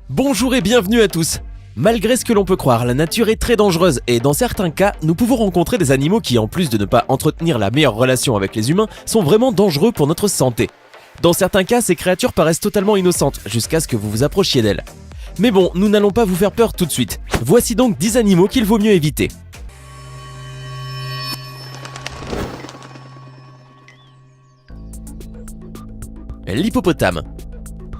Bonjour et bienvenue à tous. Malgré ce que l'on peut croire, la nature est très dangereuse et dans certains cas, nous pouvons rencontrer des animaux qui, en plus de ne pas entretenir la meilleure relation avec les humains, sont vraiment dangereux pour notre santé. Dans certains cas, ces créatures paraissent totalement innocentes, jusqu'à ce que vous vous approchiez d'elles. Mais bon, nous n'allons pas vous faire peur tout de suite. Voici donc 10 animaux qu'il vaut mieux éviter. L'hippopotame.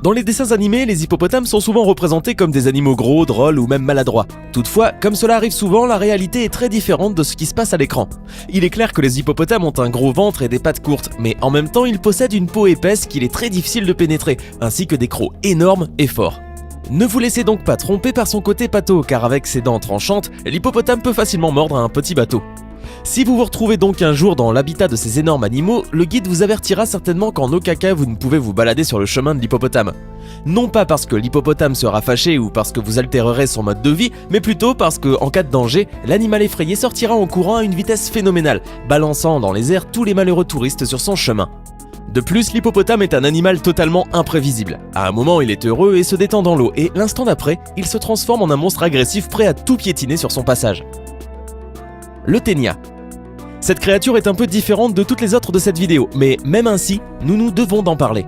Dans les dessins animés, les hippopotames sont souvent représentés comme des animaux gros, drôles ou même maladroits. Toutefois, comme cela arrive souvent, la réalité est très différente de ce qui se passe à l'écran. Il est clair que les hippopotames ont un gros ventre et des pattes courtes, mais en même temps ils possèdent une peau épaisse qu'il est très difficile de pénétrer, ainsi que des crocs énormes et forts. Ne vous laissez donc pas tromper par son côté pâteau, car avec ses dents tranchantes, l'hippopotame peut facilement mordre un petit bateau. Si vous vous retrouvez donc un jour dans l'habitat de ces énormes animaux, le guide vous avertira certainement qu'en aucun cas vous ne pouvez vous balader sur le chemin de l'hippopotame. Non pas parce que l'hippopotame sera fâché ou parce que vous altérerez son mode de vie, mais plutôt parce que, en cas de danger, l'animal effrayé sortira en courant à une vitesse phénoménale, balançant dans les airs tous les malheureux touristes sur son chemin. De plus, l'hippopotame est un animal totalement imprévisible. À un moment, il est heureux et se détend dans l'eau, et l'instant d'après, il se transforme en un monstre agressif prêt à tout piétiner sur son passage. Le ténia. Cette créature est un peu différente de toutes les autres de cette vidéo, mais même ainsi, nous devons d'en parler.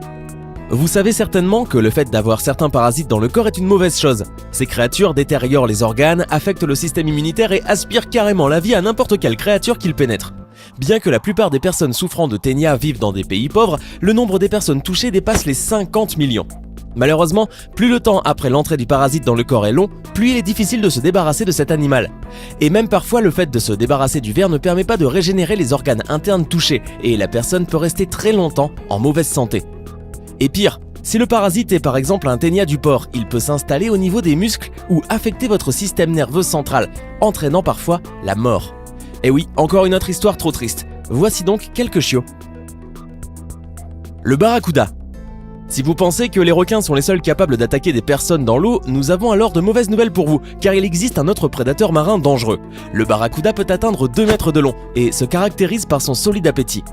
Vous savez certainement que le fait d'avoir certains parasites dans le corps est une mauvaise chose. Ces créatures détériorent les organes, affectent le système immunitaire et aspirent carrément la vie à n'importe quelle créature qu'ils pénètrent. Bien que la plupart des personnes souffrant de ténia vivent dans des pays pauvres, le nombre des personnes touchées dépasse les 50 millions. Malheureusement, plus le temps après l'entrée du parasite dans le corps est long, plus il est difficile de se débarrasser de cet animal. Et même parfois, le fait de se débarrasser du ver ne permet pas de régénérer les organes internes touchés, et la personne peut rester très longtemps en mauvaise santé. Et pire, si le parasite est par exemple un ténia du porc, il peut s'installer au niveau des muscles ou affecter votre système nerveux central, entraînant parfois la mort. Et oui, encore une autre histoire trop triste. Voici donc quelques chiots. Le barracuda. Si vous pensez que les requins sont les seuls capables d'attaquer des personnes dans l'eau, nous avons alors de mauvaises nouvelles pour vous, car il existe un autre prédateur marin dangereux. Le barracuda peut atteindre 2 mètres de long et se caractérise par son solide appétit.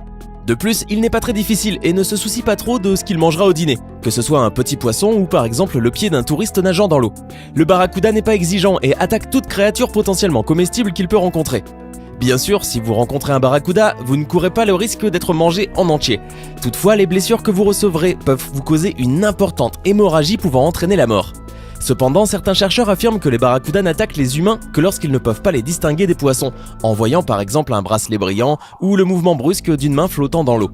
De plus, il n'est pas très difficile et ne se soucie pas trop de ce qu'il mangera au dîner, que ce soit un petit poisson ou par exemple le pied d'un touriste nageant dans l'eau. Le barracuda n'est pas exigeant et attaque toute créature potentiellement comestible qu'il peut rencontrer. Bien sûr, si vous rencontrez un barracuda, vous ne courez pas le risque d'être mangé en entier. Toutefois, les blessures que vous recevrez peuvent vous causer une importante hémorragie pouvant entraîner la mort. Cependant, certains chercheurs affirment que les barracudas n'attaquent les humains que lorsqu'ils ne peuvent pas les distinguer des poissons, en voyant par exemple un bracelet brillant ou le mouvement brusque d'une main flottant dans l'eau.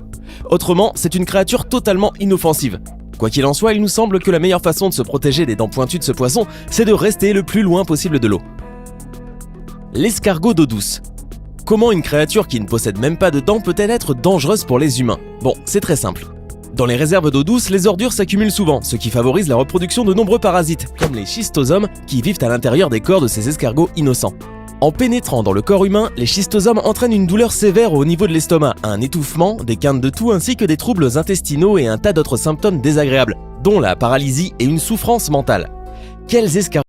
Autrement, c'est une créature totalement inoffensive. Quoi qu'il en soit, il nous semble que la meilleure façon de se protéger des dents pointues de ce poisson, c'est de rester le plus loin possible de l'eau. L'escargot d'eau douce. Comment une créature qui ne possède même pas de dents peut-elle être dangereuse pour les humains? Bon, c'est très simple. Dans les réserves d'eau douce, les ordures s'accumulent souvent, ce qui favorise la reproduction de nombreux parasites, comme les schistosomes, qui vivent à l'intérieur des corps de ces escargots innocents. En pénétrant dans le corps humain, les schistosomes entraînent une douleur sévère au niveau de l'estomac, un étouffement, des quintes de toux ainsi que des troubles intestinaux et un tas d'autres symptômes désagréables, dont la paralysie et une souffrance mentale. Quels escargots